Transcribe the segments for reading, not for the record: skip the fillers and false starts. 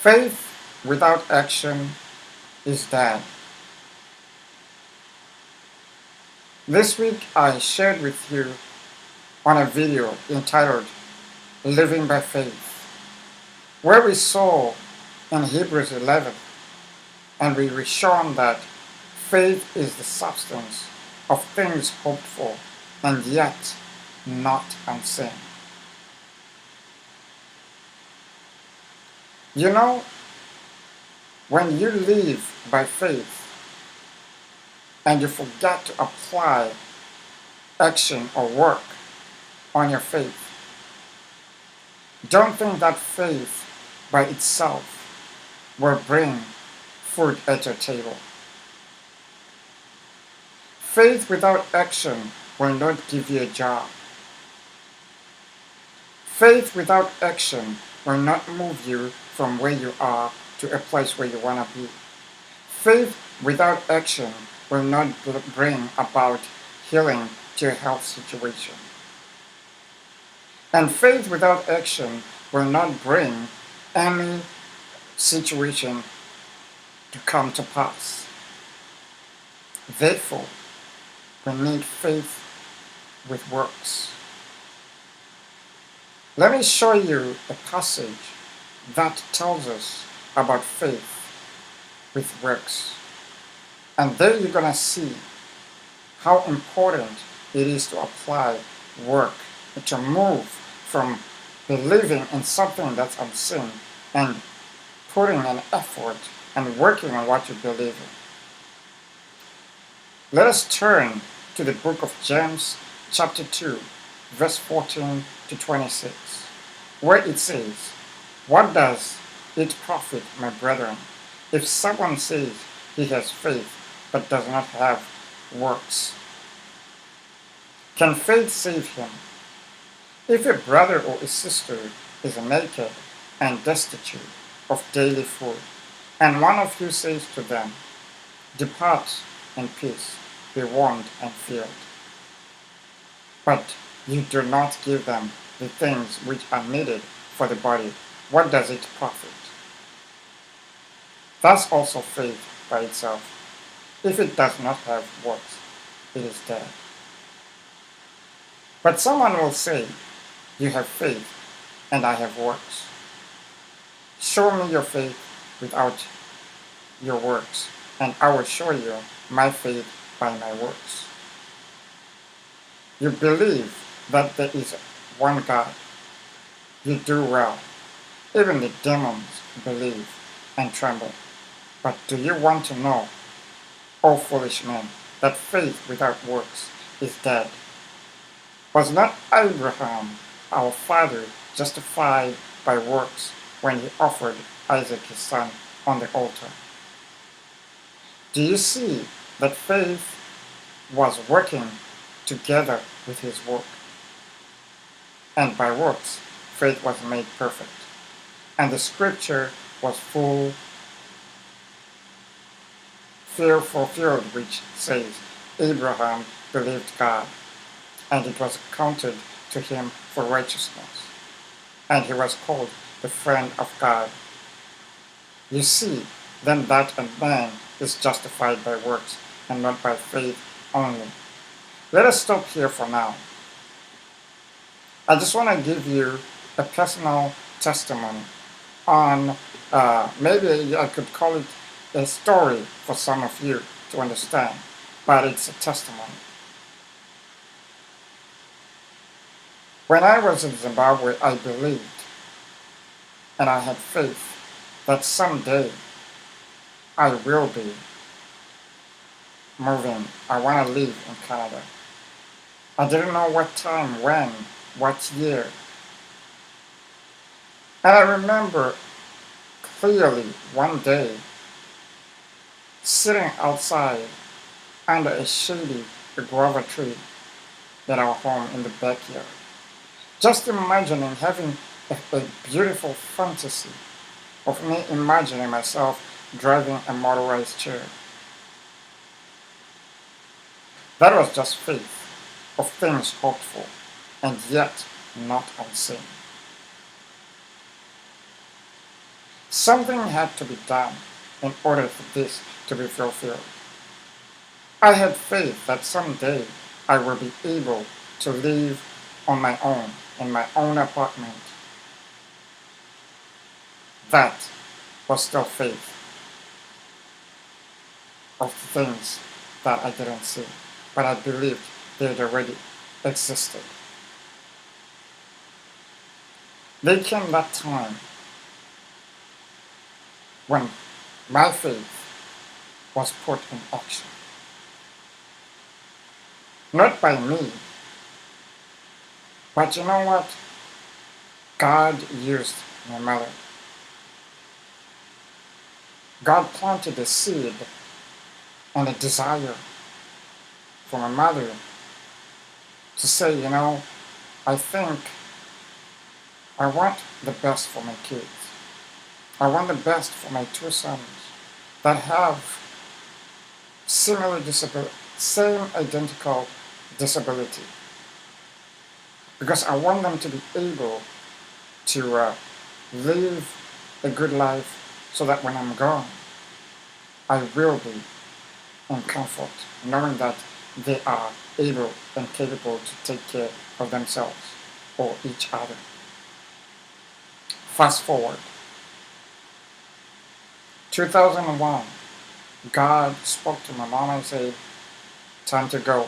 Faith without action is dead. This week I shared with you on a video entitled Living by Faith, where we saw in Hebrews 11 and we were shown that faith is the substance of things hoped for and yet not unseen. You know, when you live by faith and you forget to apply action or work on your faith, don't think that faith by itself will bring food at your table. Faith without action will not give you a job. Faith without action will not move you from where you are to a place where you want to be. Faith without action will not bring about healing to your health situation. And faith without action will not bring any situation to come to pass. Therefore, we need faith with works. Let me show you a passage that tells us about faith with works. And there you're going to see how important it is to apply work, to move from believing in something that's unseen and putting an effort and working on what you believe in. Let us turn to the book of James chapter 2, verse 14 to 26, where it says, "What does it profit, my brethren, if someone says he has faith but does not have works? Can faith save him? If a brother or a sister is naked and destitute of daily food, and one of you says to them, 'Depart in peace, be warmed and filled,' but you do not give them the things which are needed for the body, what does it profit? Thus also faith by itself, if it does not have works, it is dead. But someone will say, 'You have faith, and I have works. Show me your faith without your works, and I will show you my faith by my works.' You believe that there is one God. You do well. Even the demons believe and tremble. But do you want to know, O foolish men, that faith without works is dead? Was not Abraham, our father, justified by works when he offered Isaac his son on the altar? Do you see that faith was working together with his work? And by works, faith was made perfect. And the scripture was fulfilled, which says, 'Abraham believed God, and it was counted to him for righteousness, and he was called the friend of God.' You see, then, that a man is justified by works, and not by faith only." Let us stop here for now. I just want to give you a personal testimony on, maybe I could call it a story for some of you to understand, but it's a testimony. When I was in Zimbabwe, I believed and I had faith that someday I will be moving. I want to live in Canada. I didn't know what time, when, what year. And I remember clearly one day sitting outside under a shady guava tree at our home in the backyard, just imagining having a beautiful fantasy of me imagining myself driving a motorized chair. That was just faith of things hoped for and yet not unseen. Something had to be done in order for this to be fulfilled. I had faith that someday I will be able to live on my own in my own apartment. That was still faith of the things that I didn't see, but I believed they had already existed. There came that time when my faith was put in action. Not by me, but you know what? God used my mother. God planted a seed and a desire for my mother to say, I think I want the best for my kids. I want the best for my two sons that have similar disability, same identical disability. Because I want them to be able to live a good life so that when I'm gone, I will be in comfort, knowing that they are able and capable to take care of themselves or each other. Fast forward, 2001, God spoke to my mom and said, time to go.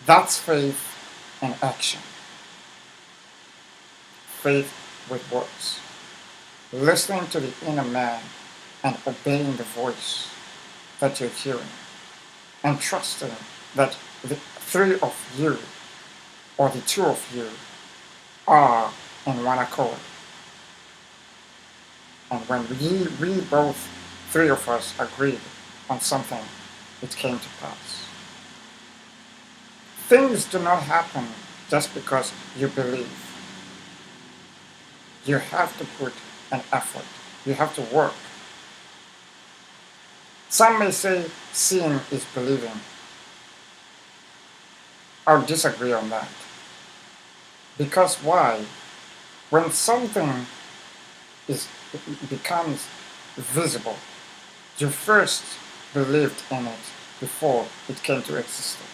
That's faith in action. Faith with works. Listening to the inner man and obeying the voice that you're hearing. And trusting that the three of you or the two of you are in one accord. And when we both, three of us, agreed on something, it came to pass. Things do not happen just because you believe. You have to put an effort. You have to work. Some may say seeing is believing. I'll disagree on that. Because why? When something becomes visible, you first believed in it before it came to existence.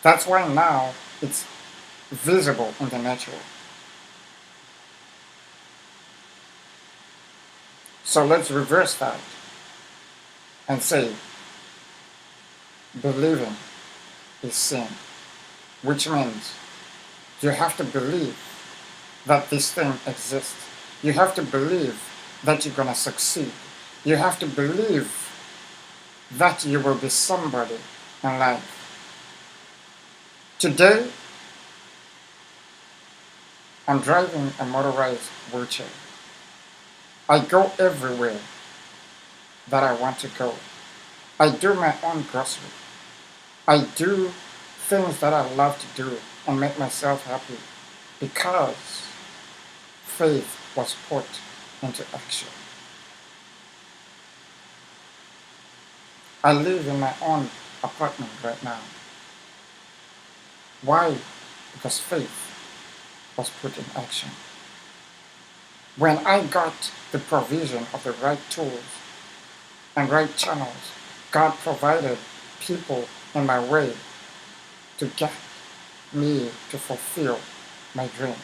That's why now it's visible in the natural. So let's reverse that and say believing is seeing, which means you have to believe that this thing exists. You have to believe that you're going to succeed. You have to believe that you will be somebody in life. Today, I'm driving a motorized wheelchair. I go everywhere that I want to go. I do my own grocery. I do things that I love to do and make myself happy because faith was put into action. I live in my own apartment right now. Why? Because faith was put in action. When I got the provision of the right tools and right channels, God provided people in my way to get me to fulfill my dream.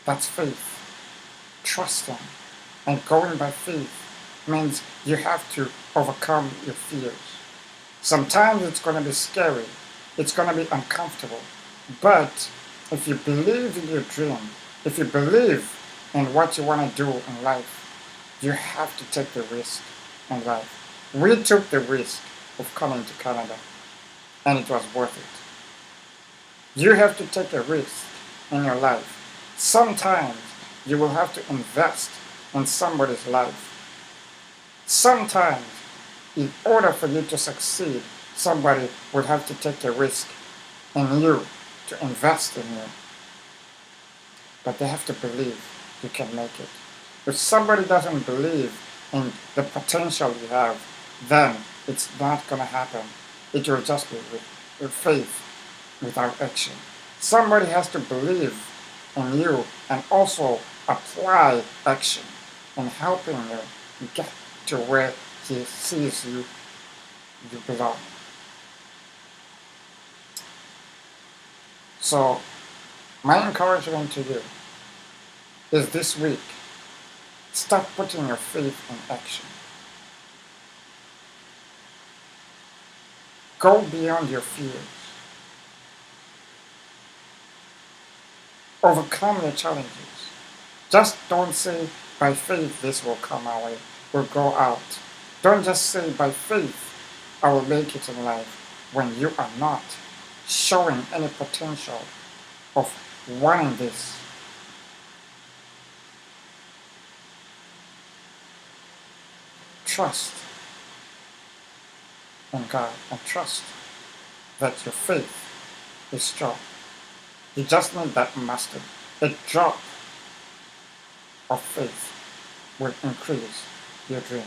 That's faith. Trusting and going by faith means you have to overcome your fears. Sometimes it's going to be scary. It's going to be uncomfortable. But if you believe in your dream, if you believe in what you want to do in life, you have to take the risk in life. We took the risk of coming to Canada, and it was worth it. You have to take a risk in your life. Sometimes you will have to invest in somebody's life. Sometimes, in order for you to succeed, somebody will have to take a risk in you, to invest in you. But they have to believe you can make it. If somebody doesn't believe in the potential you have, then it's not going to happen. It will just be with faith without action. Somebody has to believe in you and also apply action in helping you get to where he sees you belong. So my encouragement to you is this week, start putting your faith in action. Go beyond your fears. Overcome your challenges. Just don't say, by faith this will come our way, will go out. Don't just say, by faith I will make it in life, when you are not showing any potential of wanting this. Trust in God and trust that your faith is strong. You just need that mustard. A drop of faith will increase your dream.